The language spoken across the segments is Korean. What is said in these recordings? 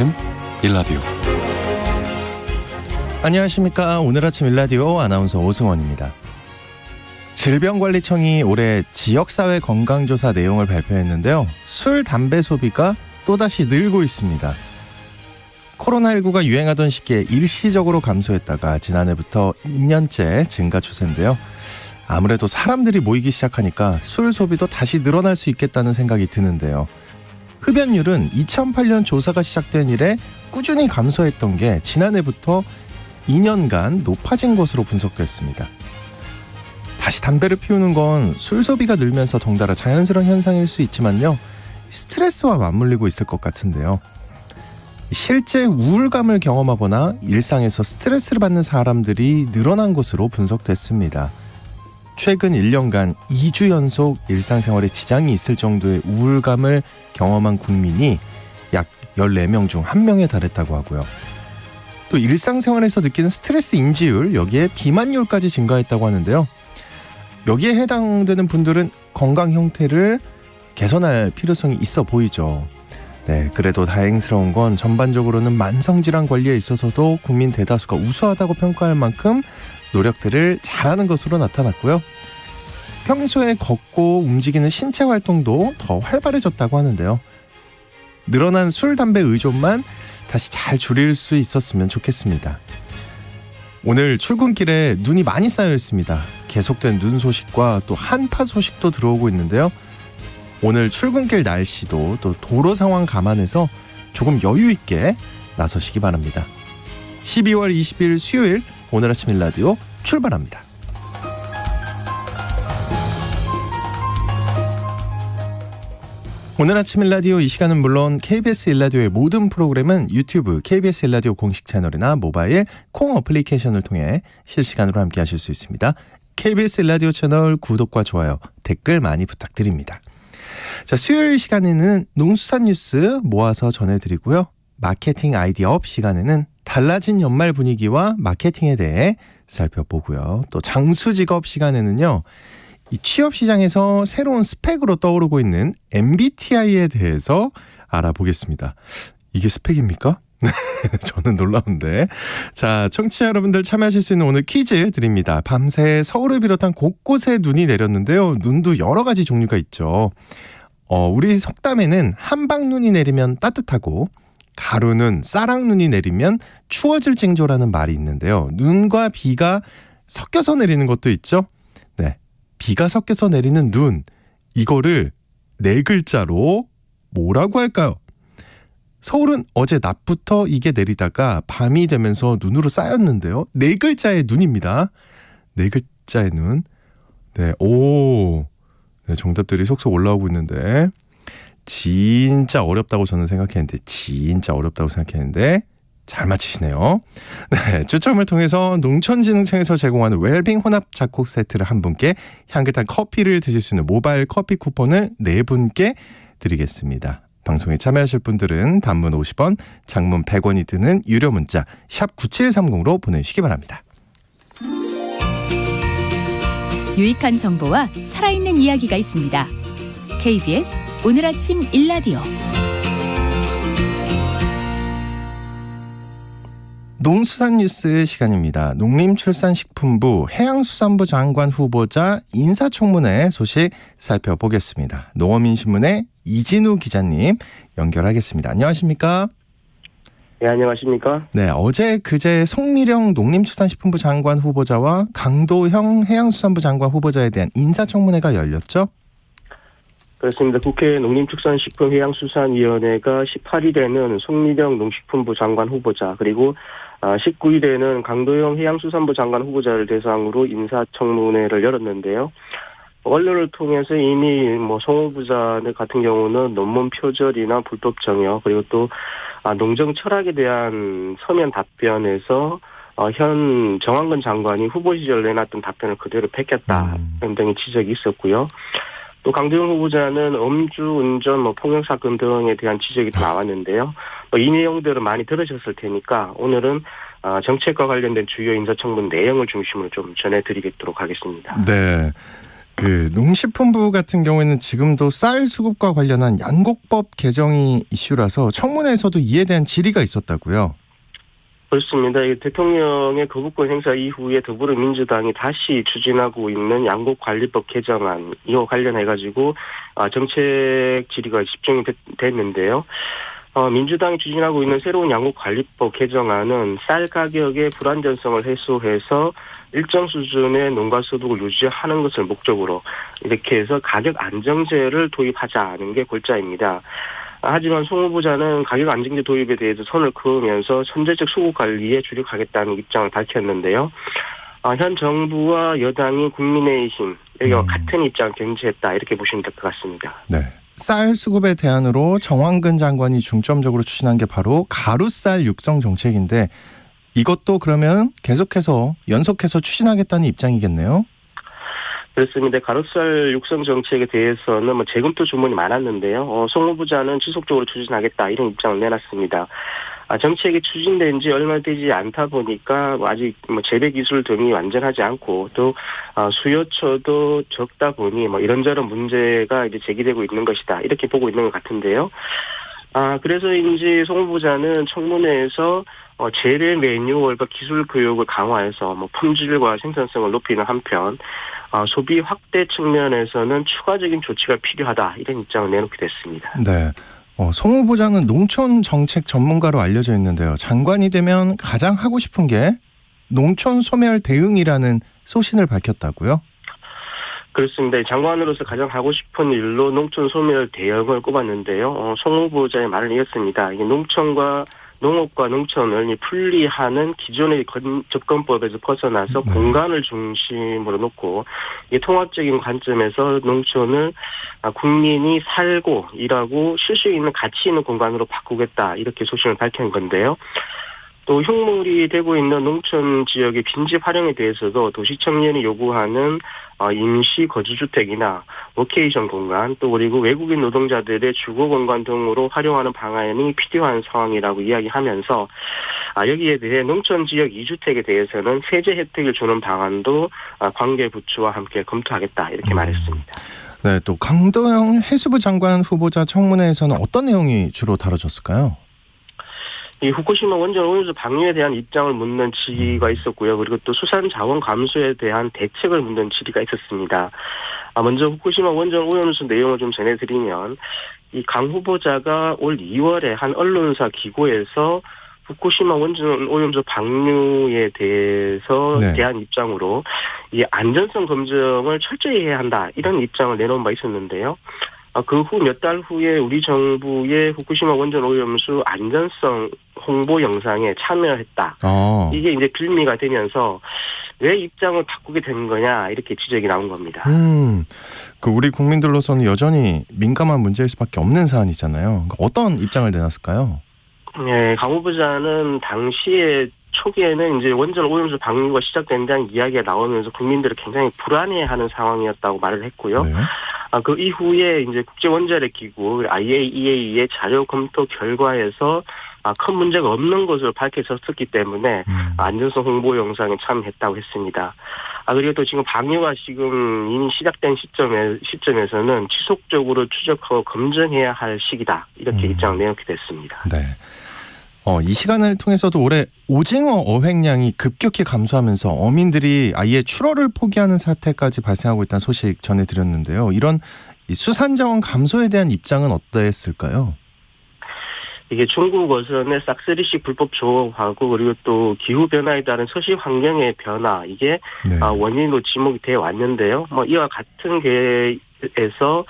아침 일라디오. 안녕하십니까. 오늘 아침 일라디오 아나운서 오승원입니다. 질병관리청이 올해 지역사회 건강조사 내용을 발표했는데요. 술, 담배 소비가 또다시 늘고 있습니다. 코로나19가 유행하던 시기에 일시적으로 감소했다가 지난해부터 2년째 증가 추세인데요. 아무래도 사람들이 모이기 시작하니까 술 소비도 다시 늘어날 수 있겠다는 생각이 드는데요. 흡연율은 2008년 조사가 시작된 이래 꾸준히 감소했던 게 지난해부터 2년간 높아진 것으로 분석됐습니다. 다시 담배를 피우는 건 술 소비가 늘면서 덩달아 자연스러운 현상일 수 있지만요. 스트레스와 맞물리고 있을 것 같은데요. 실제 우울감을 경험하거나 일상에서 스트레스를 받는 사람들이 늘어난 것으로 분석됐습니다. 최근 1년간 2주 연속 일상생활에 지장이 있을 정도의 우울감을 경험한 국민이 약 14명 중 1명에 달했다고 하고요. 또 일상생활에서 느끼는 스트레스 인지율, 여기에 비만율까지 증가했다고 하는데요. 여기에 해당되는 분들은 건강 형태를 개선할 필요성이 있어 보이죠. 네, 그래도 다행스러운 건 전반적으로는 만성질환 관리에 있어서도 국민 대다수가 우수하다고 평가할 만큼 노력들을 잘하는 것으로 나타났고요. 평소에 걷고 움직이는 신체 활동도 더 활발해졌다고 하는데요. 늘어난 술, 담배 의존만 다시 잘 줄일 수 있었으면 좋겠습니다. 오늘 출근길에 눈이 많이 쌓여 있습니다. 계속된 눈 소식과 또 한파 소식도 들어오고 있는데요. 오늘 출근길 날씨도 또 도로 상황 감안해서 조금 여유 있게 나서시기 바랍니다. 12월 20일 수요일 오늘 아침 일라디오 출발합니다. 오늘 아침 일라디오 이 시간은 물론 KBS 일라디오의 모든 프로그램은 유튜브 KBS 일라디오 공식 채널이나 모바일 콩 어플리케이션을 통해 실시간으로 함께 하실 수 있습니다. KBS 일라디오 채널 구독과 좋아요, 댓글 많이 부탁드립니다. 자, 수요일 시간에는 농수산 뉴스 모아서 전해드리고요. 마케팅 아이디어 업 시간에는 달라진 연말 분위기와 마케팅에 대해 살펴보고요. 또 장수직업 시간에는요. 이 취업 시장에서 새로운 스펙으로 떠오르고 있는 MBTI에 대해서 알아보겠습니다. 이게 스펙입니까? 저는 놀라운데. 자, 청취자 여러분들 참여하실 수 있는 오늘 퀴즈 드립니다. 밤새 서울을 비롯한 곳곳에 눈이 내렸는데요. 눈도 여러 가지 종류가 있죠. 우리 속담에는 한방눈이 내리면 따뜻하고 가루눈, 쌀랑눈이 내리면 추워질 징조라는 말이 있는데요. 눈과 비가 섞여서 내리는 것도 있죠. 네, 비가 섞여서 내리는 눈, 이거를 4글자로 뭐라고 할까요? 서울은 어제 낮부터 이게 내리다가 밤이 되면서 눈으로 쌓였는데요. 4글자의 눈입니다. 4글자의 눈. 네, 네, 정답들이 속속 올라오고 있는데 진짜 어렵다고 저는 생각했는데 잘 맞히시네요. 네, 추첨을 통해서 농촌진흥청에서 제공하는 웰빙 혼합 작곡 세트를 한 분께, 향긋한 커피를 드실 수 있는 모바일 커피 쿠폰을 4분께 드리겠습니다. 방송에 참여하실 분들은 단문 50원, 장문 100원이 드는 유료 문자 샵 9730으로 보내주시기 바랍니다. 유익한 정보와 살아있는 이야기가 있습니다. KBS 오늘 아침 일라디오. 농수산 뉴스 시간입니다. 농림축산식품부 해양수산부 장관 후보자 인사청문회 소식 살펴보겠습니다. 농어민신문의 이진우 기자님 연결하겠습니다. 안녕하십니까? 네, 안녕하십니까? 네, 어제 그제 성미령 농림축산식품부 장관 후보자와 강도형 해양수산부 장관 후보자에 대한 인사청문회가 열렸죠? 그렇습니다. 국회 농림축산식품해양수산위원회가 18일에는 송미령 농식품부 장관 후보자, 그리고 19일에는 강도영 해양수산부 장관 후보자를 대상으로 인사청문회를 열었는데요. 언론을 통해서 이미 송 후보자 같은 경우는 논문 표절이나 불법 정여, 그리고 또 농정 철학에 대한 서면 답변에서 현 정황근 장관이 후보 시절 내놨던 답변을 그대로 베꼈다 등의 지적이 있었고요. 또 강도영 후보자는 음주운전, 폭력 사건 등에 대한 지적이 나왔는데요. 이 내용들을 많이 들으셨을 테니까 오늘은 정책과 관련된 주요 인사청문 내용을 중심으로 좀 전해드리도록 하겠습니다. 네. 그 농식품부 같은 경우에는 지금도 쌀 수급과 관련한 양곡법 개정이 이슈라서 청문회에서도 이에 대한 질의가 있었다고요. 그렇습니다. 이 대통령의 거부권 행사 이후에 더불어민주당이 다시 추진하고 있는 양곡관리법 개정안 이와 관련해가지고 정책 질의가 집중이 됐는데요. 민주당이 추진하고 있는 새로운 양곡관리법 개정안은 쌀 가격의 불안전성을 해소해서 일정 수준의 농가 소득을 유지하는 것을 목적으로 이렇게 해서 가격 안정제를 도입하자는 게 골자입니다. 하지만 송 후보자는 가격 안정제 도입에 대해서 선을 그으면서 선제적 수급 관리에 주력하겠다는 입장을 밝혔는데요. 현 정부와 여당이 국민의힘 여기와 같은 입장을 견지했다 이렇게 보시면 될 것 같습니다. 네. 쌀 수급의 대안으로 정황근 장관이 중점적으로 추진한 게 바로 가루쌀 육성 정책인데 이것도 그러면 계속해서 연속해서 추진하겠다는 입장이겠네요. 그렇습니다. 가루쌀 육성 정책에 대해서는 재검토 주문이 많았는데요. 송 후보자는 지속적으로 추진하겠다 이런 입장을 내놨습니다. 정책이 추진된 지 얼마 되지 않다 보니까 아직 재배 기술 등이 완전하지 않고 또 수요처도 적다 보니 이런저런 문제가 이제 제기되고 있는 것이다 이렇게 보고 있는 것 같은데요. 그래서인지 송 후보자는 청문회에서 재배 매뉴얼과 기술 교육을 강화해서 품질과 생산성을 높이는 한편 소비 확대 측면에서는 추가적인 조치가 필요하다 이런 입장을 내놓게 됐습니다. 네. 송 후보자는 농촌 정책 전문가로 알려져 있는데요. 장관이 되면 가장 하고 싶은 게 농촌 소멸 대응이라는 소신을 밝혔다고요? 그렇습니다. 장관으로서 가장 하고 싶은 일로 농촌 소멸 대응을 꼽았는데요. 송 후보자의 말을 이었습니다. 이게 농업과 농촌을 분리하는 기존의 접근법에서 벗어나서 공간을 중심으로 놓고 통합적인 관점에서 농촌을 국민이 살고 일하고 쉴 수 있는 가치 있는 공간으로 바꾸겠다 이렇게 소신을 밝힌 건데요. 또 흉물이 되고 있는 농촌 지역의 빈집 활용에 대해서도 도시 청년이 요구하는 임시 거주주택이나 워케이션 공간 또 그리고 외국인 노동자들의 주거 공간 등으로 활용하는 방안이 필요한 상황이라고 이야기하면서 여기에 대해 농촌 지역 2주택에 대해서는 세제 혜택을 주는 방안도 관계 부처와 함께 검토하겠다 이렇게 말했습니다. 네, 또 강도영 해수부 장관 후보자 청문회에서는 어떤 내용이 주로 다뤄졌을까요? 이 후쿠시마 원전 오염수 방류에 대한 입장을 묻는 질의가 있었고요. 그리고 또 수산 자원 감소에 대한 대책을 묻는 질의가 있었습니다. 먼저 후쿠시마 원전 오염수 내용을 좀 전해드리면 이 강 후보자가 올 2월에 한 언론사 기고에서 후쿠시마 원전 오염수 방류에 대한 입장으로 이 안전성 검증을 철저히 해야 한다 이런 입장을 내놓은 바 있었는데요. 그 후 몇 달 후에 우리 정부의 후쿠시마 원전 오염수 안전성 홍보 영상에 참여했다. 이게 이제 빌미가 되면서 왜 입장을 바꾸게 된 거냐 이렇게 지적이 나온 겁니다. 그 우리 국민들로서는 여전히 민감한 문제일 수밖에 없는 사안이잖아요. 어떤 입장을 내놨을까요? 네, 강 후보자는 당시에 초기에는 이제 원전 오염수 방류가 시작된다는 이야기가 나오면서 국민들이 굉장히 불안해하는 상황이었다고 말을 했고요. 네. 그 이후에 이제 국제원자력 기구 IAEA의 자료 검토 결과에서 큰 문제가 없는 것으로 밝혀졌었기 때문에 안전성 홍보 영상에 참여했다고 했습니다. 그리고 또 지금 방류가 지금 이미 시작된 시점에서는 지속적으로 추적하고 검증해야 할 시기다 이렇게 입장을 내놓게 됐습니다. 네. 이 시간을 통해서도 올해 오징어 어획량이 급격히 감소하면서 어민들이 아예 출어를 포기하는 사태까지 발생하고 있다는 소식 전해드렸는데요. 이런 수산자원 감소에 대한 입장은 어땠을까요? 이게 중국 어선의 싹쓸이식 불법 조업하고 그리고 또 기후변화에 따른 서식 환경의 변화 이게 원인으로 지목이 되어 왔는데요. 이와 같은 계에서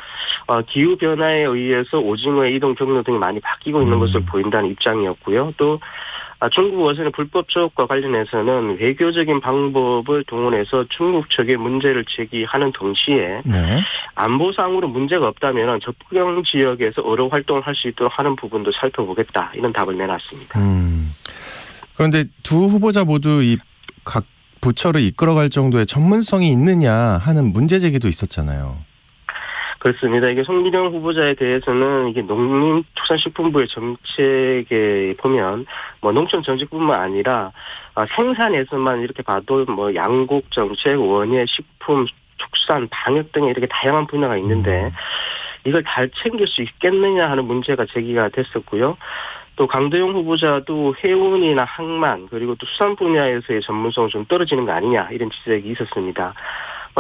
기후 변화에 의해서 오징어의 이동 경로 등이 많이 바뀌고 있는 것을 보인다는 입장이었고요. 또 중국 어선의 불법 조업과 관련해서는 외교적인 방법을 동원해서 중국 측에 문제를 제기하는 동시에 안보상으로 문제가 없다면 접경 지역에서 어로 활동을 할 수 있도록 하는 부분도 살펴보겠다 이런 답을 내놨습니다. 그런데 두 후보자 모두 이 각 부처를 이끌어갈 정도의 전문성이 있느냐 하는 문제 제기도 있었잖아요. 그렇습니다. 이게 송미령 후보자에 대해서는 이게 농림축산식품부의 정책에 보면 농촌 정책뿐만 아니라 생산에서만 이렇게 봐도 양곡 정책, 원예 식품 축산, 방역 등의 이렇게 다양한 분야가 있는데 이걸 잘 챙길 수 있겠느냐 하는 문제가 제기가 됐었고요. 또 강도영 후보자도 해운이나 항만 그리고 또 수산 분야에서의 전문성이 좀 떨어지는 거 아니냐 이런 지적이 있었습니다.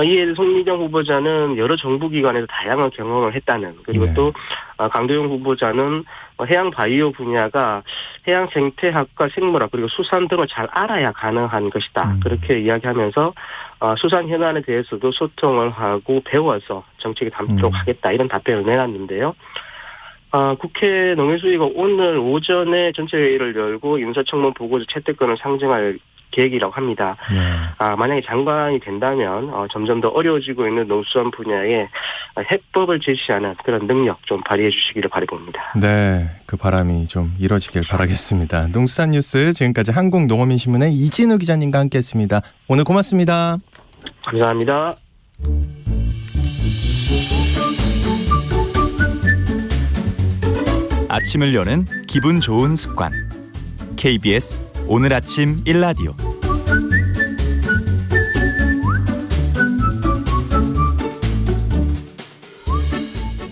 이에 대해서 송미경 후보자는 여러 정부기관에서 다양한 경험을 했다는 그리고 네. 또 강도영 후보자는 해양 바이오 분야가 해양 생태학과 생물학 그리고 수산 등을 잘 알아야 가능한 것이다. 그렇게 이야기하면서 수산 현안에 대해서도 소통을 하고 배워서 정책에 담도록 하겠다 이런 답변을 내놨는데요. 국회 농해수위가 오늘 오전에 전체회의를 열고 인사청문 보고서 채택권을 상정할 계획이라고 합니다. 네. 만약에 장관이 된다면 점점 더 어려워지고 있는 농수산 분야에 해법을 제시하는 그런 능력 좀 발휘해 주시기를 바라봅니다. 네, 그 바람이 좀 이뤄지길 바라겠습니다. 농수산 뉴스 지금까지 한국농어민신문의 이진우 기자님과 함께했습니다. 오늘 고맙습니다. 감사합니다. 아침을 여는 기분 좋은 습관. KBS 오늘 아침 1라디오.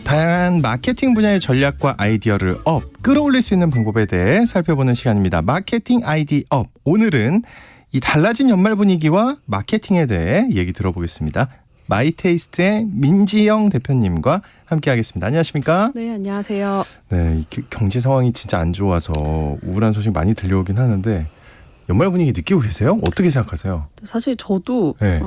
다양한 마케팅 분야의 전략과 아이디어를 끌어올릴 수 있는 방법에 대해 살펴보는 시간입니다. 마케팅 아이디 업. 오늘은 이 달라진 연말 분위기와 마케팅에 대해 얘기 들어보겠습니다. 마이테이스트의 민지영 대표님과 함께하겠습니다. 안녕하십니까? 네, 안녕하세요. 네, 경제 상황이 진짜 안 좋아서 우울한 소식 많이 들려오긴 하는데 연말 분위기 느끼고 계세요? 어떻게 생각하세요? 사실 저도 네.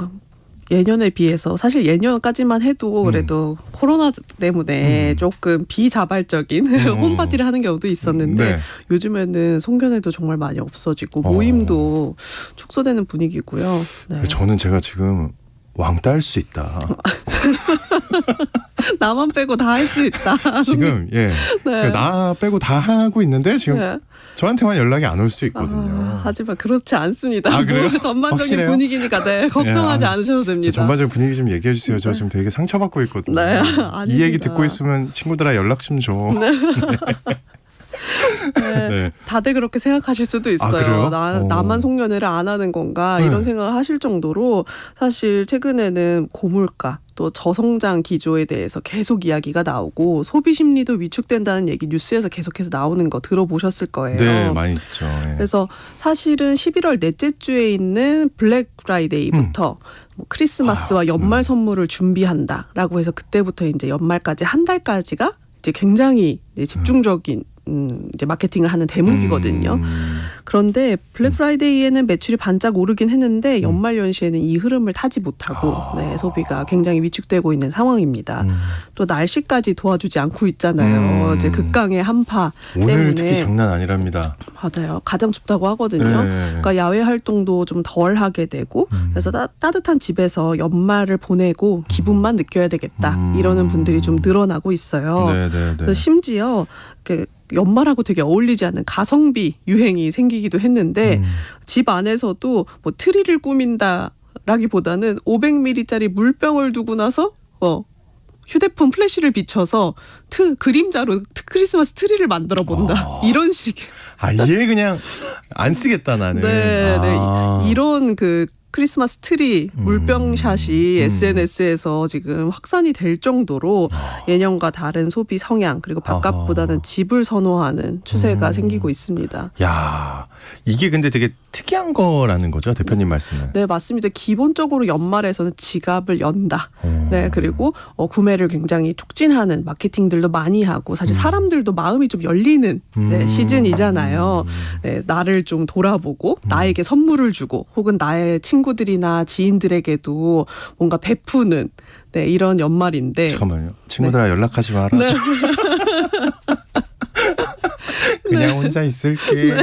예년에 비해서 사실 예년까지만 해도 그래도 코로나 때문에 조금 비자발적인 홈파티를 하는 경우도 있었는데 네. 요즘에는 송년회도 정말 많이 없어지고 모임도 축소되는 분위기고요. 네. 저는 제가 지금 왕따 할 수 있다. 나만 빼고 다 할 수 있다. 지금 네. 나 빼고 다 하고 있는데 지금 네. 저한테만 연락이 안 올 수 있거든요. 하지만 그렇지 않습니다. 아, 그래요? 전반적인 확실해요? 걱정하니까 걱정하지 않으셔도 됩니다. 전반적인 분위기 좀 얘기해 주세요. 저 지금 되게 상처받고 있거든요. 네, 이 아닙니다. 얘기 듣고 있으면 친구들아 연락 좀 줘. 네. 다들 그렇게 생각하실 수도 있어요. 그래요? 나만 송년회를 안 하는 건가 네. 이런 생각을 하실 정도로 사실 최근에는 고물가 또 저성장 기조에 대해서 계속 이야기가 나오고 소비 심리도 위축된다는 얘기 뉴스에서 계속해서 나오는 거 들어보셨을 거예요. 네, 많이 듣죠. 예. 그래서 사실은 11월 넷째 주에 있는 블랙 프라이데이부터 뭐 크리스마스와 연말 선물을 준비한다라고 해서 그때부터 이제 연말까지 한 달까지가 이제 굉장히 이제 집중적인 이제 마케팅을 하는 대목이거든요. 그런데 블랙 프라이데이에는 매출이 반짝 오르긴 했는데 연말 연시에는 이 흐름을 타지 못하고 소비가 굉장히 위축되고 있는 상황입니다. 또 날씨까지 도와주지 않고 있잖아요. 이제 극강의 한파 오늘 때문에 특히 장난 아니랍니다. 맞아요. 가장 춥다고 하거든요. 네. 그러니까 야외 활동도 좀 덜 하게 되고 그래서 따뜻한 집에서 연말을 보내고 기분만 느껴야 되겠다. 이러는 분들이 좀 늘어나고 있어요. 그래서 심지어 연말하고 되게 어울리지 않는 가성비 유행이 생기기도 했는데 집 안에서도 뭐 트리를 꾸민다라기보다는 500ml짜리 물병을 두고 나서 휴대폰 플래시를 비춰서 그림자로 크리스마스 트리를 만들어 본다. 이런 식의. 얘 그냥 안 쓰겠다 나는. 네. 이런 크리스마스 트리 물병샷이 SNS에서 지금 확산이 될 정도로 예년과 다른 소비 성향 그리고 바깥보다는 집을 선호하는 추세가 생기고 있습니다. 야, 이게 근데 되게 특이한 거라는 거죠, 대표님 말씀은. 네, 맞습니다. 기본적으로 연말에서는 지갑을 연다. 네, 그리고 구매를 굉장히 촉진하는 마케팅들도 많이 하고 사실 사람들도 마음이 좀 열리는 시즌이잖아요. 네, 나를 좀 돌아보고 나에게 선물을 주고 혹은 나의 친구들이나 지인들에게도 뭔가 베푸는 이런 연말인데. 잠깐만요. 친구들아 연락하지 마라. 네. 그냥 혼자 있을게.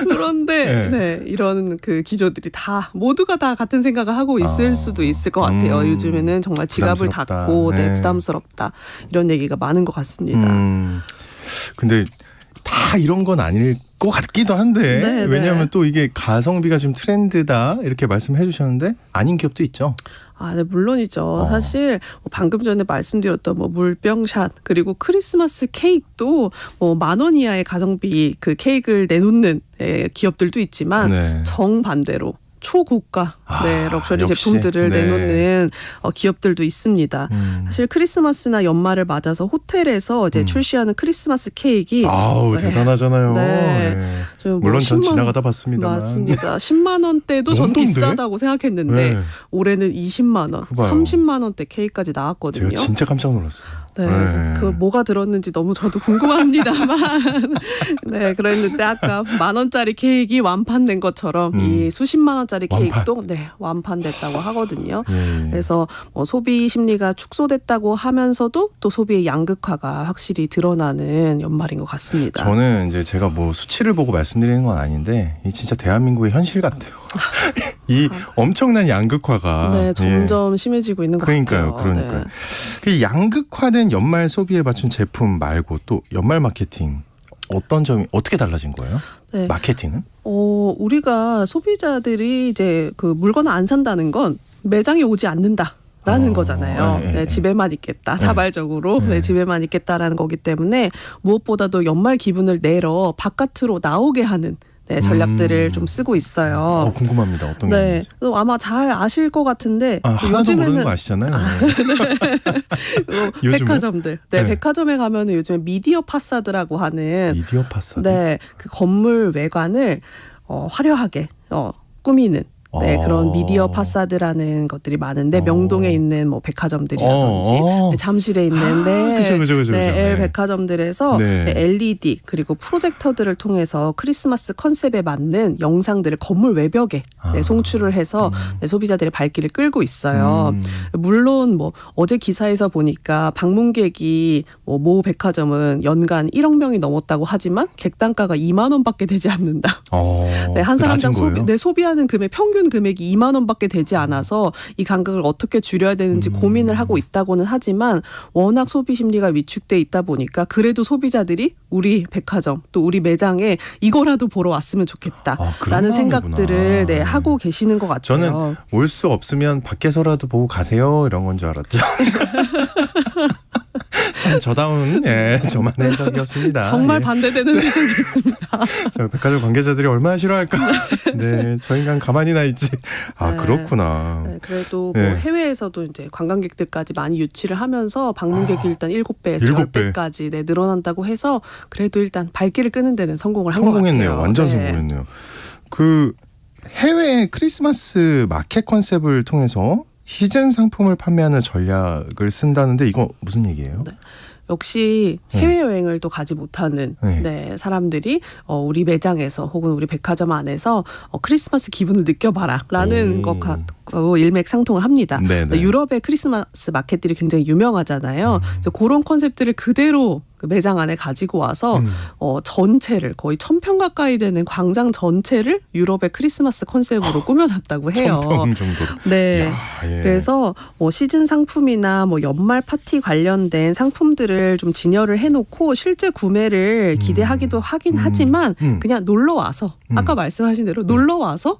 그런데 이런 기조들이 모두가 다 같은 생각을 하고 있을 수도 있을 것 같아요. 요즘에는 정말 지갑을 부담스럽다. 닫고 부담스럽다 이런 얘기가 많은 것 같습니다. 근데 다 이런 건 아닐 것 같기도 한데 왜냐하면 또 이게 가성비가 지금 트렌드다 이렇게 말씀해 주셨는데 아닌 기업도 있죠. 네, 물론이죠. 사실 방금 전에 말씀드렸던 물병샷 그리고 크리스마스 케이크도 10,000원 이하의 가성비 케이크를 내놓는 기업들도 있지만 정반대로 초고가 럭셔리 역시. 제품들을 네. 내놓는 기업들도 있습니다. 사실 크리스마스나 연말을 맞아서 호텔에서 이제 출시하는 크리스마스 케이크 아우 대단하잖아요. 네. 네. 뭐 물론 전 10만 지나가다 봤습니다만. 맞습니다. 10만 원대도 전 너무 비싸다고 생각했는데 네. 올해는 20만 원, 그봐요. 30만 원대 케이크까지 나왔거든요. 제가 진짜 깜짝 놀랐어요. 네, 네. 그 뭐가 들었는지 너무 저도 궁금합니다만, 네, 그랬는데 아까 10,000원짜리 케이크 완판된 것처럼 이 수십만 원짜리 케이크도 완판됐다고 하거든요. 그래서 뭐 소비 심리가 축소됐다고 하면서도 또 소비의 양극화가 확실히 드러나는 연말인 것 같습니다. 저는 이제 제가 뭐 수치를 보고 말씀드리는 건 아닌데 이 진짜 대한민국의 현실 같아요. 이 엄청난 양극화가 네, 점점 심해지고 있는 것 그러니까요, 같아요. 그러니까요. 네. 그 양극화된 연말 소비에 맞춘 제품 말고 또 연말 마케팅 어떤 점이 어떻게 달라진 거예요? 네. 마케팅은? 우리가 소비자들이 이제 그 물건을 안 산다는 건 매장에 오지 않는다라는 거잖아요. 네, 집에만 있겠다. 자발적으로 집에만 있겠다라는 거기 때문에 무엇보다도 연말 기분을 내러 바깥으로 나오게 하는 전략들을 좀 쓰고 있어요. 궁금합니다. 어떤 게 네, 있는지. 아마 잘 아실 것 같은데 하나도 모르는 거 아시잖아요. 요즘은? 백화점들, 백화점에 가면은 요즘에 미디어 파사드라고 하는 미디어 파사드. 그 건물 외관을 화려하게 꾸미는. 그런 미디어 파사드라는 것들이 많은데 명동에 있는 뭐 백화점들이라든지 잠실에 있는 그죠. L 백화점들에서 LED 그리고 프로젝터들을 통해서 크리스마스 컨셉에 맞는 영상들을 건물 외벽에 송출을 해서 소비자들의 발길을 끌고 있어요. 물론 뭐 어제 기사에서 보니까 방문객이 모 백화점은 연간 1억 명이 넘었다고 하지만 객단가가 2만 원밖에 되지 않는다. 한 사람당 소비하는 금액 평균 금액이 2만 원밖에 되지 않아서 이 간격을 어떻게 줄여야 되는지 고민을 하고 있다고는 하지만 워낙 소비 심리가 위축돼 있다 보니까 그래도 소비자들이 우리 백화점 또 우리 매장에 이거라도 보러 왔으면 좋겠다라는 생각들을 하고 계시는 것 같아요. 저는 올 수 없으면 밖에서라도 보고 가세요 이런 건 줄 알았죠. 참 저다운 저만 해석이었습니다. 정말 반대되는 해석이었습니다. 저 백화점 관계자들이 얼마나 싫어할까. 저 인간 가만히 나 있지. 그렇구나. 그래도 뭐 해외에서도 이제 관광객들까지 많이 유치를 하면서 방문객이 일단 7배에서 10배까지 늘어난다고 해서 그래도 일단 발길을 끄는 데는 성공을 한 것 같아요. 성공했네요. 완전 성공했네요. 그 해외 크리스마스 마켓 컨셉을 통해서 시즌 상품을 판매하는 전략을 쓴다는데 이거 무슨 얘기예요? 역시 해외여행을 또 가지 못하는 사람들이 우리 매장에서 혹은 우리 백화점 안에서 크리스마스 기분을 느껴봐라라는 것 같고 일맥상통을 합니다. 유럽의 크리스마스 마켓들이 굉장히 유명하잖아요. 그래서 그런 컨셉들을 그대로 그 매장 안에 가지고 와서 전체를 거의 1,000평 가까이 되는 광장 전체를 유럽의 크리스마스 컨셉으로 꾸며놨다고 해요. 1,000평 정도로. 그래서 뭐 시즌 상품이나 뭐 연말 파티 관련된 상품들을 좀 진열을 해놓고 실제 구매를 기대하기도 하긴 하지만 그냥 놀러 와서 아까 말씀하신 대로 놀러 와서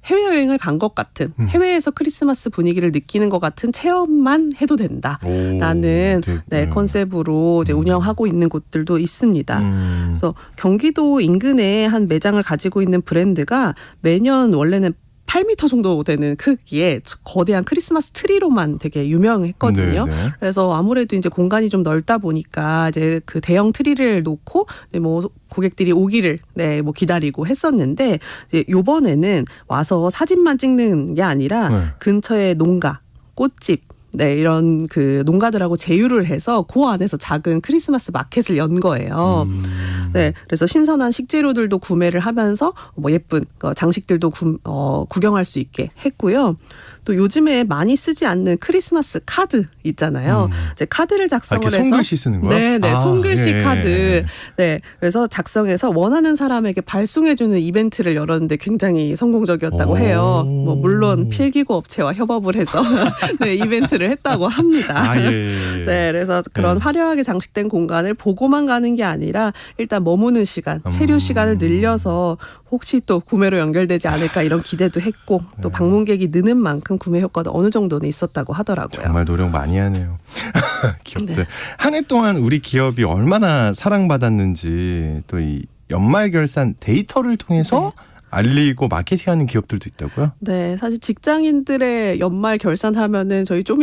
해외여행을 간 것 같은 해외에서 크리스마스 분위기를 느끼는 것 같은 체험만 해도 된다라는 컨셉으로 이제 운영하고 있는 곳들도 있습니다. 그래서 경기도 인근에 한 매장을 가지고 있는 브랜드가 매년 원래는 8m 정도 되는 크기의 거대한 크리스마스 트리로만 되게 유명했거든요. 그래서 아무래도 이제 공간이 좀 넓다 보니까 이제 그 대형 트리를 놓고 뭐 고객들이 오기를 뭐 기다리고 했었는데 이제 요번에는 와서 사진만 찍는 게 아니라 근처에 농가, 꽃집 이런 그 농가들하고 제휴를 해서 그 안에서 작은 크리스마스 마켓을 연 거예요. 그래서 신선한 식재료들도 구매를 하면서 뭐 예쁜 장식들도 구경할 수 있게 했고요. 또 요즘에 많이 쓰지 않는 크리스마스 카드 있잖아요. 이제 카드를 작성을 해서 손글씨 쓰는 거요? 손글씨 카드. 그래서 작성해서 원하는 사람에게 발송해주는 이벤트를 열었는데 굉장히 성공적이었다고 해요. 뭐 물론 필기구 업체와 협업을 해서 이벤트를 했다고 합니다. 그래서 그런 화려하게 장식된 공간을 보고만 가는 게 아니라 일단 머무는 시간, 체류 시간을 늘려서 혹시 또 구매로 연결되지 않을까 이런 기대도 했고 또 방문객이 느는 만큼 구매 효과도 어느 정도는 있었다고 하더라고요. 정말 노력 많이 하네요. 기업들. 한 해 동안 우리 기업이 얼마나 사랑받았는지 또 이 연말 결산 데이터를 통해서 알리고 마케팅하는 기업들도 있다고요? 네, 사실 직장인들의 연말 결산하면은 저희 좀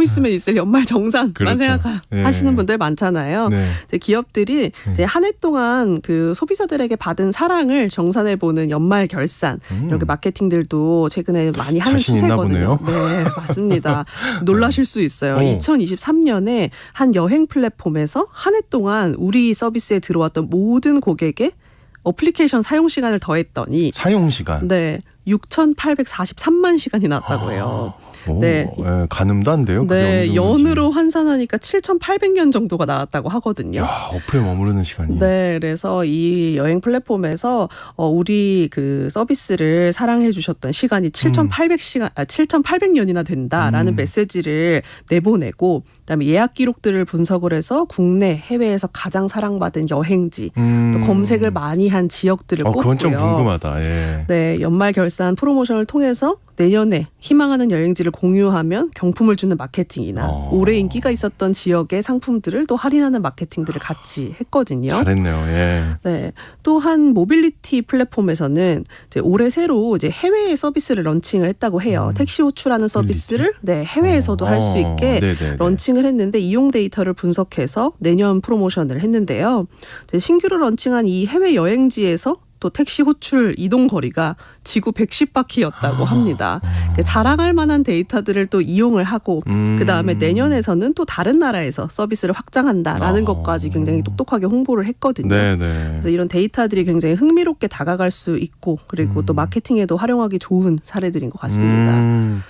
있으면 있을 연말 정산만 그렇죠. 생각하시는 네. 분들 많잖아요. 네. 이제 기업들이 이제 한 해 동안 그 소비자들에게 받은 사랑을 정산해 보는 연말 결산 이렇게 마케팅들도 최근에 많이 하는 자신 있나 추세거든요. 보네요. 네, 맞습니다. 놀라실 수 있어요. 2023년에 한 여행 플랫폼에서 한 해 동안 우리 서비스에 들어왔던 모든 고객의 어플리케이션 사용 시간을 더했더니 사용 시간. 네, 6,843만 시간이 나왔다고 해요. 오, 네. 예, 가늠도 안 돼요. 그게 어느 네, 정도인지. 연으로 환산하니까 7,800년 정도가 나왔다고 하거든요. 야, 어플에 머무르는 시간이. 네, 그래서 이 여행 플랫폼에서 우리 그 서비스를 사랑해 주셨던 시간이 7,800년이나 된다라는 메시지를 내보내고, 그다음에 예약 기록들을 분석을 해서 국내, 해외에서 가장 사랑받은 여행지, 또 검색을 많이 한 지역들을 꼽고요. 그건 좀 궁금하다. 예. 네, 연말 결산 프로모션을 통해서 내년에 희망하는 여행지를 공유하면 경품을 주는 마케팅이나 올해 인기가 있었던 지역의 상품들을 또 할인하는 마케팅들을 같이 했거든요. 잘했네요. 예. 네, 또한 모빌리티 플랫폼에서는 이제 올해 새로 이제 해외 서비스를 런칭을 했다고 해요. 택시 호출하는 서비스를 네, 해외에서도 할 수 있게 네네네. 런칭을 했는데 이용 데이터를 분석해서 내년 프로모션을 했는데요. 이제 신규로 런칭한 이 해외 여행지에서 또 택시 호출 이동 거리가 지구 110바퀴였다고 합니다. 자랑할 만한 데이터들을 또 이용을 하고 그다음에 내년에서는 또 다른 나라에서 서비스를 확장한다라는 것까지 굉장히 똑똑하게 홍보를 했거든요. 네네. 그래서 이런 데이터들이 굉장히 흥미롭게 다가갈 수 있고 그리고 또 마케팅에도 활용하기 좋은 사례들인 것 같습니다.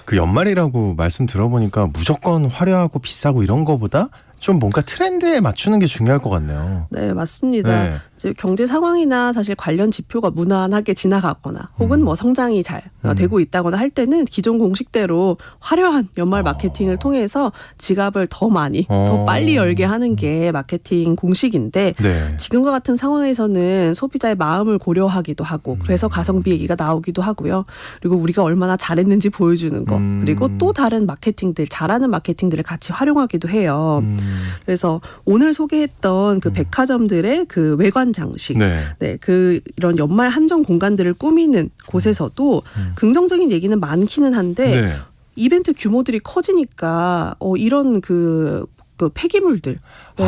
그 연말이라고 말씀 들어보니까 무조건 화려하고 비싸고 이런 거보다 좀 뭔가 트렌드에 맞추는 게 중요할 것 같네요. 네, 맞습니다. 네. 이제 경제 상황이나 사실 관련 지표가 무난하게 지나가거나 혹은 뭐 성장이 잘 되고 있다거나 할 때는 기존 공식대로 화려한 연말 마케팅을 통해서 지갑을 더 많이 더 빨리 열게 하는 게 마케팅 공식인데 네. 지금과 같은 상황에서는 소비자의 마음을 고려하기도 하고 그래서 가성비 얘기가 나오기도 하고요. 그리고 우리가 얼마나 잘했는지 보여주는 거 그리고 또 다른 마케팅들 잘하는 마케팅들을 같이 활용하기도 해요. 그래서 오늘 소개했던 그 백화점들의 그 외관 장식, 네. 네, 그 이런 연말 한정 공간들을 꾸미는 곳에서도 긍정적인 얘기는 많기는 한데 네. 이벤트 규모들이 커지니까 이런 그 폐기물들, 네,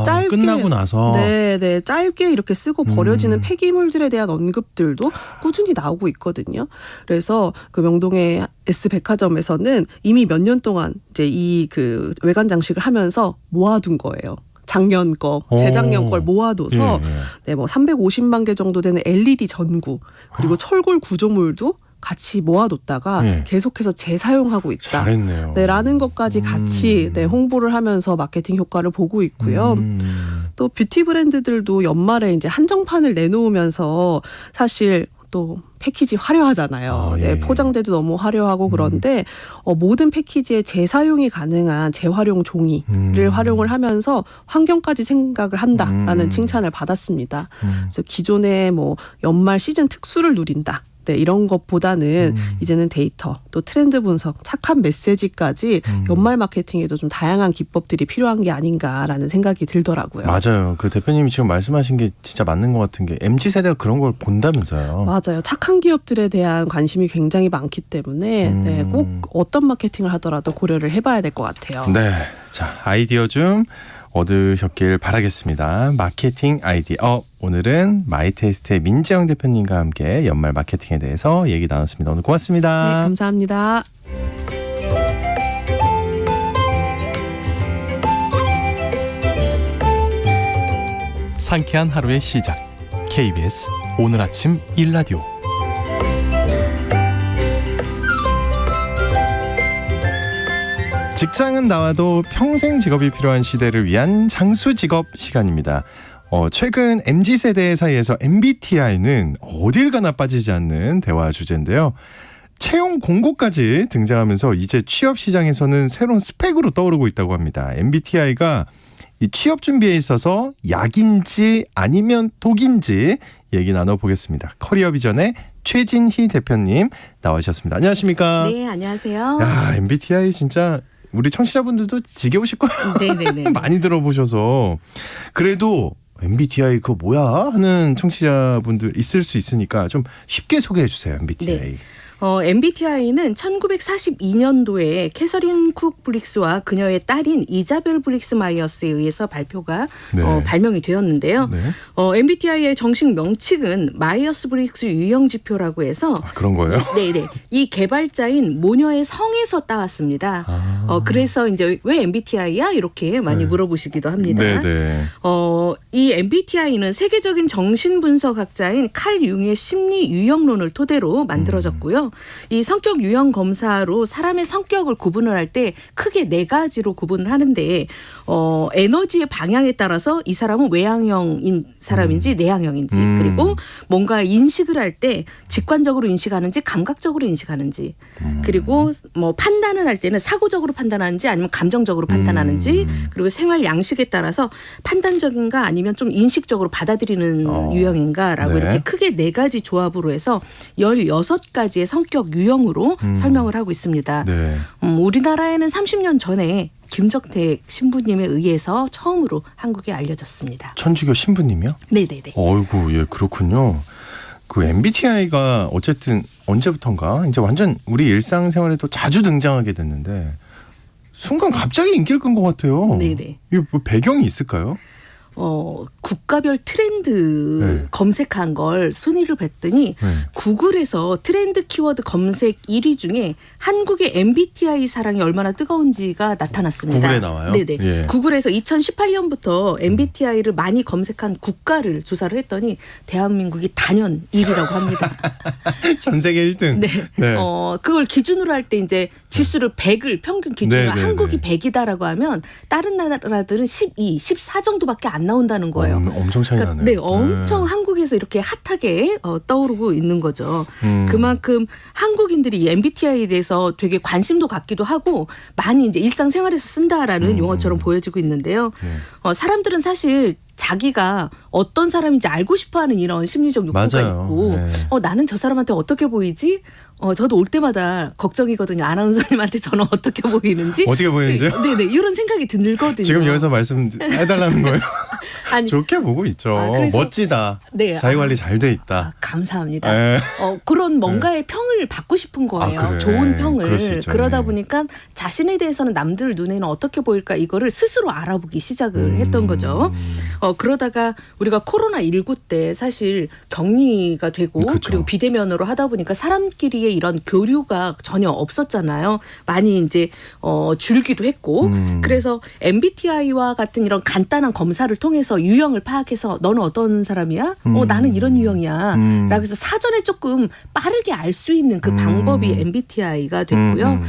짧게 끝나고 나서 네, 짧게 이렇게 쓰고 버려지는 폐기물들에 대한 언급들도 꾸준히 나오고 있거든요. 그래서 그 명동의 S 백화점에서는 이미 몇 년 동안 이제 이 그 외관 장식을 하면서 모아둔 거예요. 작년 거, 재작년 걸 모아둬서 네, 뭐 350만 개 정도 되는 LED 전구 그리고 철골 구조물도 같이 모아뒀다가 계속해서 재사용하고 있다. 잘했네요. 네, 라는 것까지 같이 네, 홍보를 하면서 마케팅 효과를 보고 있고요. 또 뷰티 브랜드들도 연말에 이제 한정판을 내놓으면서 사실 또 패키지 화려하잖아요. 네, 포장재도 너무 화려하고 그런데 모든 패키지에 재사용이 가능한 재활용 종이를 활용을 하면서 환경까지 생각을 한다라는 칭찬을 받았습니다. 그래서 기존의 뭐 연말 시즌 특수를 누린다. 네, 이런 것보다는 이제는 데이터, 또 트렌드 분석, 착한 메시지까지 연말 마케팅에도 좀 다양한 기법들이 필요한 게 아닌가라는 생각이 들더라고요. 맞아요. 그 대표님이 지금 말씀하신 게 진짜 맞는 것 같은 게 MZ세대가 그런 걸 본다면서요. 맞아요. 착한 기업들에 대한 관심이 굉장히 많기 때문에 네, 꼭 어떤 마케팅을 하더라도 고려를 해봐야 될 것 같아요. 네, 자 아이디어 좀 얻으셨길 바라겠습니다. 마케팅 아이디어. 오늘은 마이테이스트의 민지영 대표님과 함께 연말 마케팅에 대해서 얘기 나눴습니다. 오늘 고맙습니다. 네, 감사합니다. 상쾌한 하루의 시작. KBS 오늘 아침 1라디오. 직장은 나와도 평생 직업이 필요한 시대를 위한 장수 직업 시간입니다. 최근 MZ세대 사이에서 MBTI는 어딜 가나 빠지지 않는 대화 주제인데요. 채용 공고까지 등장하면서 이제 취업 시장에서는 새로운 스펙으로 떠오르고 있다고 합니다. MBTI가 이 취업 준비에 있어서 약인지 아니면 독인지 얘기 나눠보겠습니다. 커리어 비전의 최진희 대표님 나와주셨습니다. 안녕하십니까? 네, 안녕하세요. 야, MBTI 진짜 우리 청취자분들도 지겨우실 거예요. 네네네. 많이 들어보셔서. 그래도 MBTI 그거 뭐야 하는 청취자분들 있을 수 있으니까 좀 쉽게 소개해 주세요. MBTI. 네. MBTI는 1942년도에 캐서린 쿡 브릭스와 그녀의 딸인 이자벨 브릭스 마이어스에 의해서 발명이 되었는데요. 네. MBTI의 정식 명칭은 마이어스 브릭스 유형 지표라고 해서 그런 거예요? 네네. 이 개발자인 모녀의 성에서 따왔습니다. 그래서 이제 왜 MBTI야 이렇게 많이 물어보시기도 합니다. 네네. 이 MBTI는 세계적인 정신분석학자인 칼 융의 심리 유형론을 토대로 만들어졌고요. 이 성격 유형 검사로 사람의 성격을 구분을 할 때 크게 4가지로 구분을 하는데 에너지의 방향에 따라서 이 사람은 외향형인 사람인지 내향형인지 그리고 뭔가 인식을 할 때 직관적으로 인식하는지 감각적으로 인식하는지 그리고 뭐 판단을 할 때는 사고적으로 판단하는지 아니면 감정적으로 판단하는지 그리고 생활 양식에 따라서 판단적인가 아니면 좀 인식적으로 받아들이는 유형인가라고 네. 이렇게 크게 4가지 조합으로 해서 16가지의 성격 유형으로 설명을 하고 있습니다. 네. 우리나라에는 30년 전에 김정택 신부님에 의해서 처음으로 한국에 알려졌습니다. 천주교 신부님이요? 네네네. 어이구, 예, 그렇군요. 그 MBTI가 어쨌든 언제부턴가 이제 완전 우리 일상생활에도 자주 등장하게 됐는데 순간 갑자기 인기를 끈 것 같아요. 네네. 이게 뭐 배경이 있을까요? 국가별 트렌드 네. 검색한 걸 순위를 봤더니 네. 구글에서 트렌드 키워드 검색 1위 중에 한국의 MBTI 사랑이 얼마나 뜨거운지가 나타났습니다. 구글에 나와요? 네네. 예. 구글에서 2018년부터 MBTI를 많이 검색한 국가를 조사를 했더니 대한민국이 단연 1위라고 합니다. 전 세계 1등. 네. 네. 그걸 기준으로 할 때 이제 지수를 100을 평균 기준으로 네, 네, 한국이 네. 100이다라고 하면 다른 나라들은 12, 14 정도밖에 안 나온다는 거예요. 엄청 차이 나네요. 네, 엄청 한국에서 이렇게 핫하게 떠오르고 있는 거죠. 그만큼 한국인들이 이 MBTI에 대해서 되게 관심도 갖기도 하고 많이 이제 일상생활에서 쓴다라는 용어처럼 보여지고 있는데요. 사람들은 사실 자기가 어떤 사람인지 알고 싶어하는 이런 심리적 욕구가 맞아요. 있고 네. 나는 저 사람한테 어떻게 보이지? 저도 올 때마다 걱정이거든요. 아나운서님한테 저는 어떻게 보이는지. 어떻게 보이는지요? 네네. 이런 생각이 들거든요. 지금 여기서 말씀해달라는 거예요? 아니, 좋게 보고 있죠. 그래서- 멋지다. 네. 자기관리 잘 돼 있다. 감사합니다. 에. 그런 뭔가의 평을 받고 싶은 거예요. 그래. 좋은 평을. 그럴 수 있죠. 그러다 네. 보니까 자신에 대해서는 남들 눈에는 어떻게 보일까 이거를 스스로 알아보기 시작을 했던 거죠. 그러다가 우리가 코로나19 때 사실 격리가 되고 그쵸. 그리고 비대면으로 하다 보니까 사람끼리의 이런 교류가 전혀 없었잖아요. 많이 이제 줄기도 했고 그래서 MBTI와 같은 이런 간단한 검사를 통해서 유형을 파악해서 너는 어떤 사람이야? 나는 이런 유형이야. 라고 해서 사전에 조금 빠르게 알 수 있는 그 방법이 MBTI가 됐고요.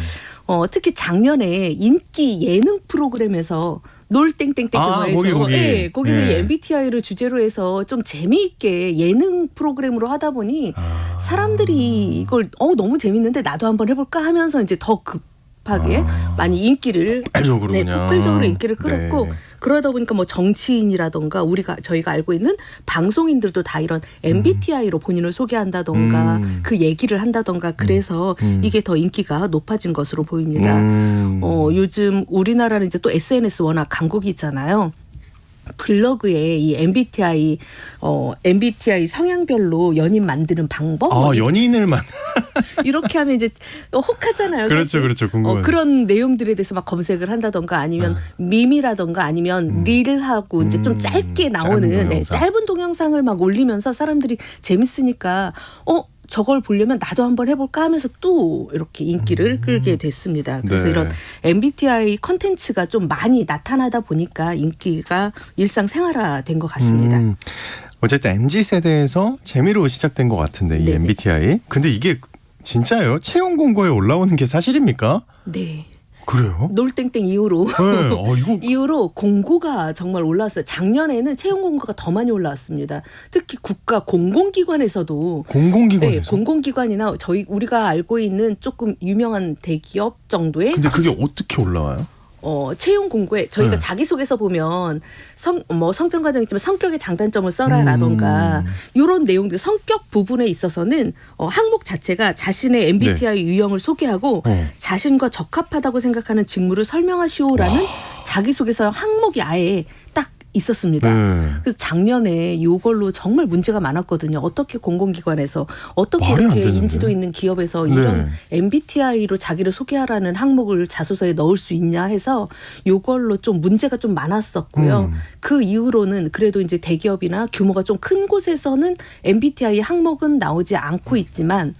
특히 작년에 인기 예능 프로그램에서 놀 땡땡땡 그거에서 거기. 거기서 예. 이 MBTI를 주제로 해서 좀 재미있게 예능 프로그램으로 하다 보니 사람들이 이걸 너무 재밌는데 나도 한번 해볼까 하면서 이제 더 급하게 많이 인기를 폭발적으로 네, 그냥. 폭발적으로 인기를 끌었고 네. 그러다 보니까 뭐 정치인이라던가 저희가 알고 있는 방송인들도 다 이런 MBTI로 본인을 소개한다던가 그 얘기를 한다던가 그래서 이게 더 인기가 높아진 것으로 보입니다. 요즘 우리나라는 이제 또 SNS 워낙 강국이 있잖아요. 블로그에 이 MBTI 성향별로 연인 만드는 방법 연인을 이렇게 하면 이제 혹하잖아요. 그렇죠, 사실. 그렇죠. 궁금하죠. 그런 내용들에 대해서 막 검색을 한다던가 아니면 밈이라던가 아니면 릴하고 이제 좀 짧게 나오는 짧은 동영상. 짧은 동영상을 막 올리면서 사람들이 재밌으니까 저걸 보려면 나도 한번 해볼까 하면서 또 이렇게 인기를 끌게 됐습니다. 그래서 네. 이런 MBTI 컨텐츠가 좀 많이 나타나다 보니까 인기가 일상생활화된 것 같습니다. 어쨌든 MZ세대에서 재미로 시작된 것 같은데 이 네네. MBTI. 근데 이게 진짜예요? 채용 공고에 올라오는 게 사실입니까? 네. 그래요? 놀땡땡 이후로 네. 이거 이후로 공고가 정말 올라왔어요. 작년에는 채용 공고가 더 많이 올라왔습니다. 특히 국가 공공기관에서도 공공기관에서. 네, 공공기관이나 우리가 알고 있는 조금 유명한 대기업 정도의 근데 그게 어떻게 올라와요? 채용 공고에 저희가 네. 자기소개서 보면 성장 과정이 있지만 성격의 장단점을 써라라던가 이런 내용들 성격 부분에 있어서는 항목 자체가 자신의 MBTI 유형을 소개하고 자신과 적합하다고 생각하는 직무를 설명하시오라는 자기소개서 항목이 아예 딱 있었습니다. 네. 그래서 작년에 이걸로 정말 문제가 많았거든요. 어떻게 공공기관에서 어떻게 말이 안 이렇게 되는데. 인지도 있는 기업에서 네. 이런 MBTI로 자기를 소개하라는 항목을 자소서에 넣을 수 있냐 해서 이걸로 좀 문제가 좀 많았었고요. 그 이후로는 그래도 이제 대기업이나 규모가 좀 큰 곳에서는 MBTI 항목은 나오지 않고 있지만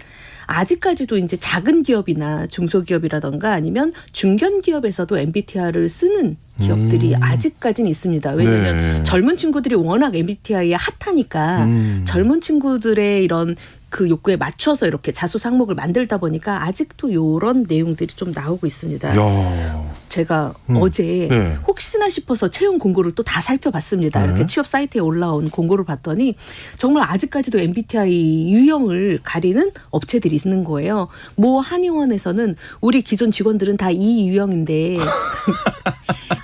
아직까지도 이제 작은 기업이나 중소기업이라던가 아니면 중견 기업에서도 MBTI를 쓰는 기업들이 아직까지는 있습니다. 왜냐하면 네. 젊은 친구들이 워낙 MBTI에 핫하니까 젊은 친구들의 이런 그 욕구에 맞춰서 이렇게 자소서 항목을 만들다 보니까 아직도 이런 내용들이 좀 나오고 있습니다. 야. 제가 어제 네. 혹시나 싶어서 채용 공고를 또 다 살펴봤습니다. 네. 이렇게 취업 사이트에 올라온 공고를 봤더니 정말 아직까지도 MBTI 유형을 가리는 업체들이 있는 거예요. 모 한의원에서는 우리 기존 직원들은 다 이 유형인데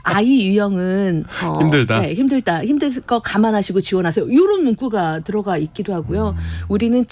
I 유형은 힘들다. 네, 힘들다. 힘들 거 감안하시고 지원하세요. 이런 문구가 들어가 있기도 하고요. 우리는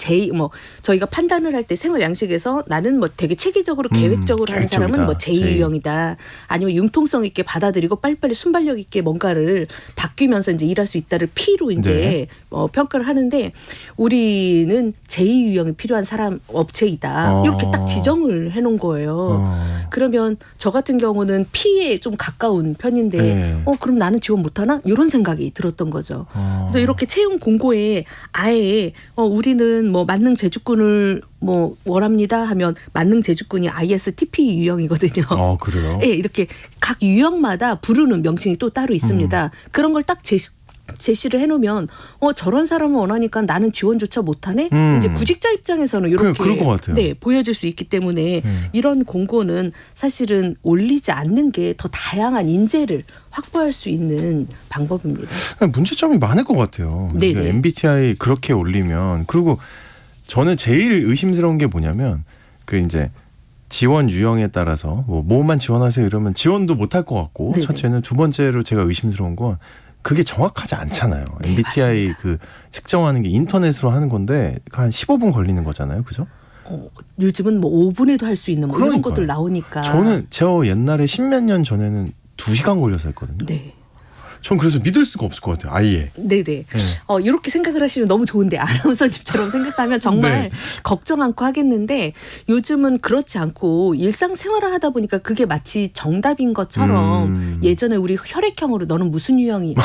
저희가 판단을 할 때 생활 양식에서 나는 뭐 되게 체계적으로 계획적으로 하는 계획적이다. 사람은 뭐 J 유형이다. 아니면 융통성 있게 받아들이고 빨리빨리 순발력 있게 뭔가를 바뀌면서 이제 일할 수 있다를 P로 이제 네. 평가를 하는데 우리는 J 유형이 필요한 사람 업체이다. 이렇게 딱 지정을 해놓은 거예요. 그러면 저 같은 경우는 P에 좀 가까운 편인데 네. 그럼 나는 지원 못하나? 이런 생각이 들었던 거죠. 그래서 이렇게 채용 공고에 아예 우리는 뭐 만능 재주꾼을 뭐 원합니다 하면 만능 재주꾼이 ISTP 유형이거든요. 그래요? 예, 이렇게 각 유형마다 부르는 명칭이 또 따로 있습니다. 그런 걸 딱 제시를 해놓으면 저런 사람을 원하니까 나는 지원조차 못하네. 이제 구직자 입장에서는 이렇게 그럴 것 같아요. 네, 보여질 수 있기 때문에 이런 공고는 사실은 올리지 않는 게 더 다양한 인재를 확보할 수 있는 방법입니다. 문제점이 많을 것 같아요. 네네. MBTI 그렇게 올리면 그리고 저는 제일 의심스러운 게 뭐냐면 그 이제 지원 유형에 따라서 뭐만 지원하세요 이러면 지원도 못할 것 같고 네네. 첫째는 두 번째로 제가 의심스러운 건 그게 정확하지 않잖아요. 네, MBTI 맞습니다. 그 측정하는 게 인터넷으로 하는 건데 한 15분 걸리는 거잖아요. 그죠? 요즘은 뭐 5분에도 할 수 있는 뭐 이런 그러니까요. 것들 나오니까. 저는 저 옛날에 10몇 년 전에는 2시간 걸려서 했거든요. 네. 전 그래서 믿을 수가 없을 것 같아요. 아예. 네네. 이렇게 생각을 하시면 너무 좋은데 아나운서집처럼 생각하면 정말 네. 걱정 않고 하겠는데 요즘은 그렇지 않고 일상생활을 하다 보니까 그게 마치 정답인 것처럼 예전에 우리 혈액형으로 너는 무슨 유형이야,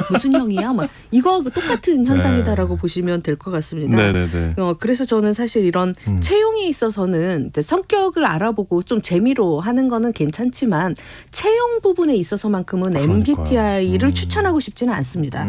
무슨 형이야, 이거하고 똑같은 현상이다라고 보시면 될 것 같습니다. 네네네. 그래서 저는 사실 이런 채용에 있어서는 이제 성격을 알아보고 좀 재미로 하는 거는 괜찮지만 채용 부분에 있어서만큼은 그러니까요. MBTI를 추천하고 싶지는 않습니다.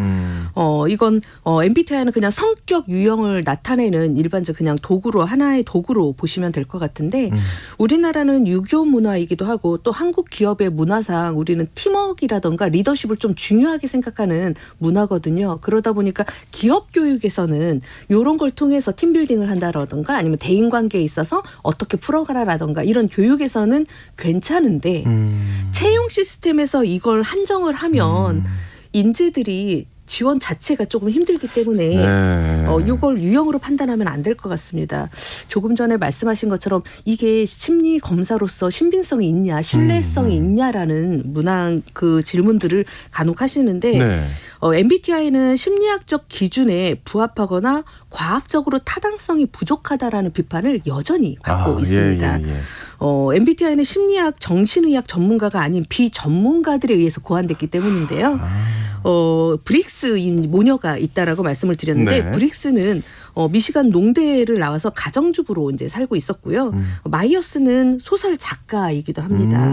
이건 MBTI는 그냥 성격 유형을 나타내는 일반적 그냥 도구로 하나의 도구로 보시면 될 것 같은데 우리나라는 유교 문화이기도 하고 또 한국 기업의 문화상 우리는 팀워크라던가 리더십을 좀 중요하게 생각하는 문화거든요. 그러다 보니까 기업 교육에서는 이런 걸 통해서 팀빌딩을 한다라던가 아니면 대인관계에 있어서 어떻게 풀어가라라던가 이런 교육에서는 괜찮은데 채용 시스템에서 이걸 한정을 하면 인재들이 지원 자체가 조금 힘들기 때문에 이걸 유형으로 판단하면 안 될 것 같습니다. 조금 전에 말씀하신 것처럼 이게 심리 검사로서 신빙성이 있냐, 신뢰성이 있냐라는 문항 그 질문들을 간혹 하시는데 네. MBTI는 심리학적 기준에 부합하거나 과학적으로 타당성이 부족하다라는 비판을 여전히 받고 있습니다. 예. MBTI는 심리학, 정신의학 전문가가 아닌 비전문가들에 의해서 고안됐기 때문인데요. 브릭스인 모녀가 있다라고 말씀을 드렸는데 네. 브릭스는 미시간 농대를 나와서 가정주부로 이제 살고 있었고요. 마이어스는 소설 작가이기도 합니다.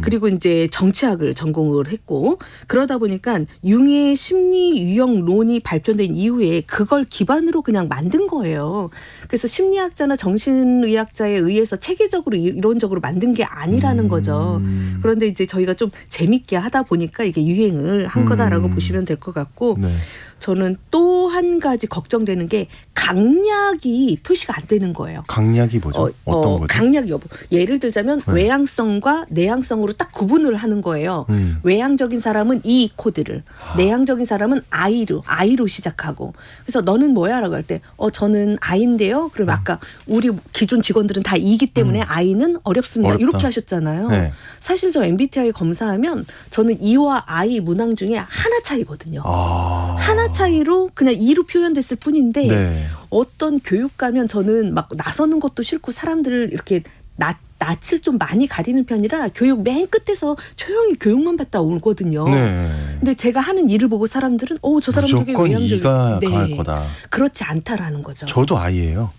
그리고 이제 정치학을 전공을 했고 그러다 보니까 융의 심리 유형론이 발표된 이후에 그걸 기반으로 그냥 만든 거예요. 그래서 심리학자나 정신의학자에 의해서 체계적으로 이론적으로 만든 게 아니라는 거죠. 그런데 이제 저희가 좀 재밌게 하다 보니까 이게 유행을 한 거다라고 보시면 될 것 같고 네. 저는 또 한 가지 걱정되는 게 강약이 표시가 안 되는 거예요. 강약이 뭐죠? 어떤 거죠? 강약 여부. 예를 들자면 외향성과 내향성으로 딱 구분을 하는 거예요. 외향적인 사람은 E 코드를, 내향적인 사람은 I로 시작하고. 그래서 너는 뭐야? 라고 할 때 저는 I인데요. 그러면 아까 우리 기존 직원들은 다 E이기 때문에 I는 어렵습니다. 어렵다. 이렇게 하셨잖아요. 네. 사실 저 MBTI 검사하면 저는 E와 I 문항 중에 하나 차이거든요. 하나 차이로 그냥 E로 표현됐을 뿐인데 네. 어떤 교육 가면 저는 막 나서는 것도 싫고 사람들을 이렇게 낯을 좀 많이 가리는 편이라 교육 맨 끝에서 조용히 교육만 받다 오거든요. 네. 근데 제가 하는 일을 보고 사람들은 저 사람 되게 무조건 외향적이야. 이가 강할 거다. 그렇지 않다라는 거죠. 저도 I예요.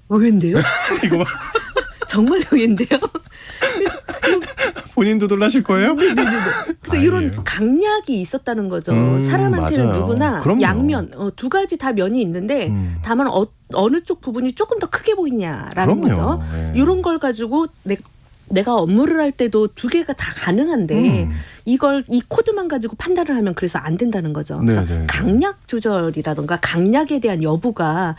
의외인데요? 이거 정말 의외인데요? 본인도 놀라실 거예요? 그래서 이런 강약이 있었다는 거죠. 사람한테는 맞아요. 누구나 그럼요. 양면, 두 가지 다 면이 있는데 다만 어느 쪽 부분이 조금 더 크게 보이냐라는 그럼요. 거죠. 네. 이런 걸 가지고 내가 업무를 할 때도 두 개가 다 가능한데 이걸 이 코드만 가지고 판단을 하면 그래서 안 된다는 거죠. 그래서 네네. 강약 조절이라든가 강약에 대한 여부가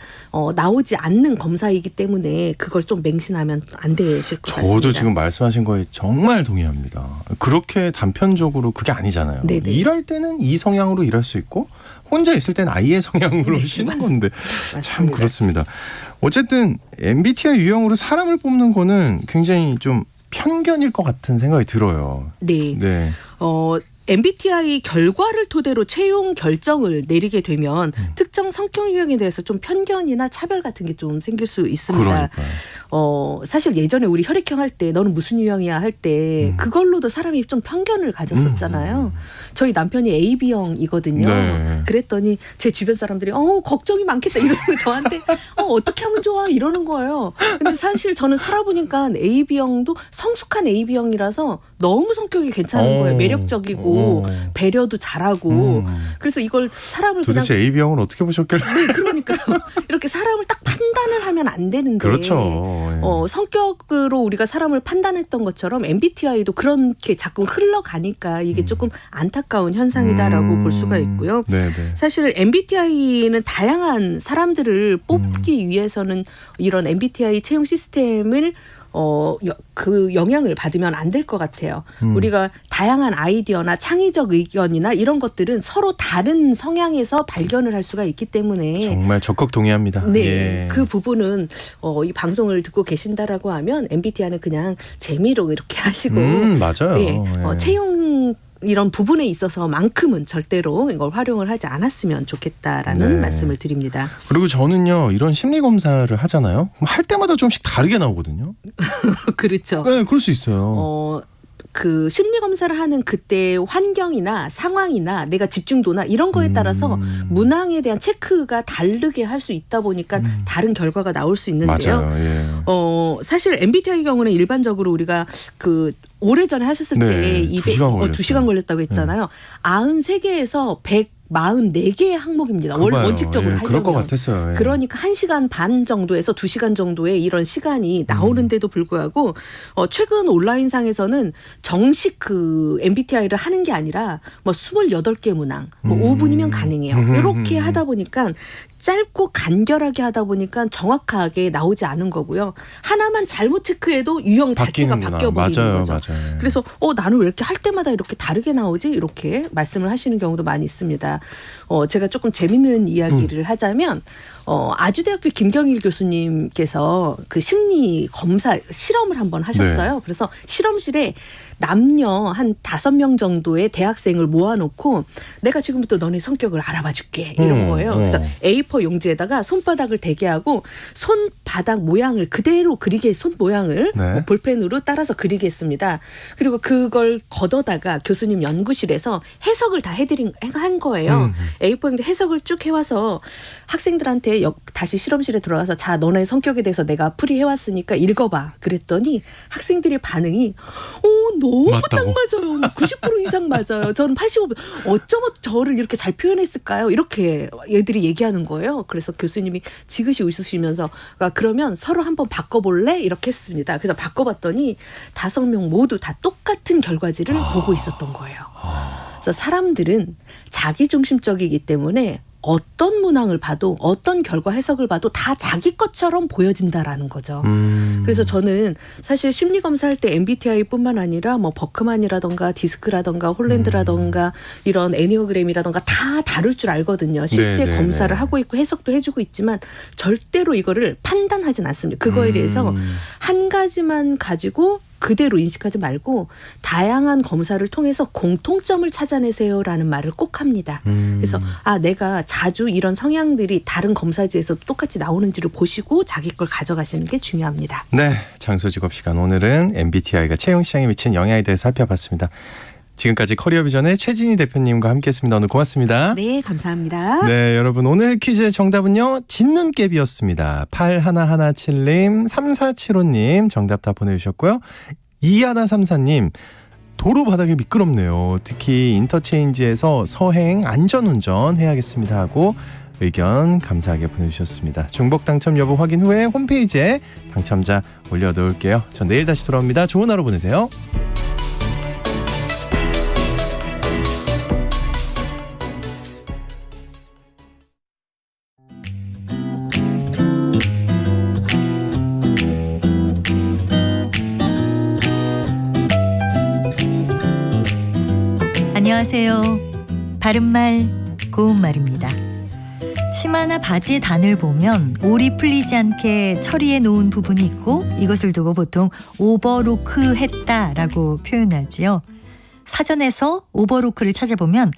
나오지 않는 검사이기 때문에 그걸 좀 맹신하면 안 되실 것 같습니다. 저도 지금 말씀하신 거에 정말 동의합니다. 그렇게 단편적으로 그게 아니잖아요. 네네. 일할 때는 이 성향으로 일할 수 있고 혼자 있을 때는 I의 성향으로 쉬는 건데 참 그렇습니다. 어쨌든 MBTI 유형으로 사람을 뽑는 거는 굉장히 좀 편견일 것 같은 생각이 들어요. 네. 네. MBTI 결과를 토대로 채용 결정을 내리게 되면 특정 성격 유형에 대해서 좀 편견이나 차별 같은 게 좀 생길 수 있습니다. 그러니까요. 사실 예전에 우리 혈액형 할 때 너는 무슨 유형이야 할 때 그걸로도 사람이 좀 편견을 가졌었잖아요. 저희 남편이 AB형이거든요. 네. 그랬더니 제 주변 사람들이 걱정이 많겠다 이러는 저한테 어떻게 하면 좋아 이러는 거예요. 근데 사실 저는 살아보니까 AB형도 성숙한 AB형이라서 너무 성격이 괜찮은 거예요. 매력적이고 배려도 잘하고 그래서 이걸 사람을 도대체 그냥 AB형을 어떻게 보셨길래? 네, 그러니까요. 이렇게 사람을 딱 판단을 하면 안 되는데. 그렇죠. 성격으로 우리가 사람을 판단했던 것처럼 MBTI도 그렇게 자꾸 흘러가니까 이게 조금 안타까운 현상이다라고 볼 수가 있고요. 네네. 사실 MBTI는 다양한 사람들을 뽑기 위해서는 이런 MBTI 채용 시스템을 그 영향을 받으면 안 될 것 같아요. 우리가 다양한 아이디어나 창의적 의견이나 이런 것들은 서로 다른 성향에서 발견을 할 수가 있기 때문에 정말 적극 동의합니다. 네, 예. 그 부분은 이 방송을 듣고 계신다라고 하면 MBTI는 그냥 재미로 이렇게 하시고 맞아요. 네, 예. 채용 이런 부분에 있어서만큼은 절대로 이걸 활용을 하지 않았으면 좋겠다라는 네. 말씀을 드립니다. 그리고 저는요 이런 심리 검사를 하잖아요. 그럼 할 때마다 좀씩 다르게 나오거든요. 그렇죠. 네, 그럴 수 있어요. 그 심리 검사를 하는 그때 환경이나 상황이나 내가 집중도나 이런 거에 따라서 문항에 대한 체크가 다르게 할 수 있다 보니까 다른 결과가 나올 수 있는데요. 맞아요. 예. 사실 MBTI 경우는 일반적으로 우리가 그 오래전에 하셨을 네, 때 2시간 걸렸어요. 2시간 걸렸다고 했잖아요. 93개에서 144개의 항목입니다. 그거요. 원칙적으로 예, 하려면. 그럴 것 같았어요. 예. 그러니까 1시간 반 정도에서 2시간 정도의 이런 시간이 나오는데도 불구하고 최근 온라인상에서는 정식 그 MBTI를 하는 게 아니라 뭐 28개 문항, 뭐 5분이면 가능해요. 이렇게 하다 보니까 짧고 간결하게 하다 보니까 정확하게 나오지 않은 거고요. 하나만 잘못 체크해도 유형 자체가 바뀌는구나. 바뀌어버리는 맞아요, 거죠. 맞아요. 그래서 나는 왜 이렇게 할 때마다 이렇게 다르게 나오지? 이렇게 말씀을 하시는 경우도 많이 있습니다. 제가 조금 재밌는 이야기를 하자면 아주대학교 김경일 교수님께서 그 심리 검사 실험을 한번 하셨어요. 네. 그래서 실험실에 남녀 한 5명 정도의 대학생을 모아놓고 내가 지금부터 너네 성격을 알아봐 줄게 이런 거예요. 그래서 A4 용지에다가 손바닥을 대게 하고 손바닥 모양을 그대로 그리게 손 모양을 네. 볼펜으로 따라서 그리게 했습니다. 그리고 그걸 걷어다가 교수님 연구실에서 해석을 다 한 거예요. A4인데 해석을 쭉 해와서 학생들한테 다시 실험실에 돌아가서 자 너네 성격에 대해서 내가 풀이해왔으니까 읽어봐. 그랬더니 학생들의 반응이 너무 맞다고. 딱 맞아요. 90% 이상 맞아요. 저는 85%. 어쩌면 저를 이렇게 잘 표현했을까요? 이렇게 얘들이 얘기하는 거예요. 그래서 교수님이 지그시 웃으시면서 그러면 서로 한번 바꿔볼래? 이렇게 했습니다. 그래서 바꿔봤더니 5명 모두 다 똑같은 결과지를 보고 있었던 거예요. 그래서 사람들은 자기중심적이기 때문에 어떤 문항을 봐도 어떤 결과 해석을 봐도 다 자기 것처럼 보여진다라는 거죠. 그래서 저는 사실 심리 검사할 때 MBTI뿐만 아니라 뭐 버크만이라던가 디스크라던가 홀랜드라던가 이런 애니어그램이라던가 다 다룰 줄 알거든요. 실제 네네네. 검사를 하고 있고 해석도 해주고 있지만 절대로 이거를 판단하진 않습니다. 그거에 대해서 한 가지만 가지고 그대로 인식하지 말고 다양한 검사를 통해서 공통점을 찾아내세요라는 말을 꼭 합니다. 그래서 내가 자주 이런 성향들이 다른 검사지에서도 똑같이 나오는지를 보시고 자기 걸 가져가시는 게 중요합니다. 네, 장소직업 시간 오늘은 MBTI가 채용 시장에 미친 영향에 대해서 살펴봤습니다. 지금까지 커리어비전의 최진희 대표님과 함께했습니다. 오늘 고맙습니다. 네, 감사합니다. 네, 여러분 오늘 퀴즈의 정답은요. 진눈깨비였습니다. 8117님, 3475님 정답 다 보내주셨고요. 2134님 도로 바닥이 미끄럽네요. 특히 인터체인지에서 서행 안전운전 해야겠습니다 하고 의견 감사하게 보내주셨습니다. 중복 당첨 여부 확인 후에 홈페이지에 당첨자 올려놓을게요. 전 내일 다시 돌아옵니다. 좋은 하루 보내세요. 안녕하세요. 바른말 고운말입니다. 치마나 바지의 단을 보면 올이 풀리지 않게 처리해 놓은 부분이 있고 이것을 두고 보통 오버로크 했다라고 표현하지요. 사전에서 오버로크를 찾아보면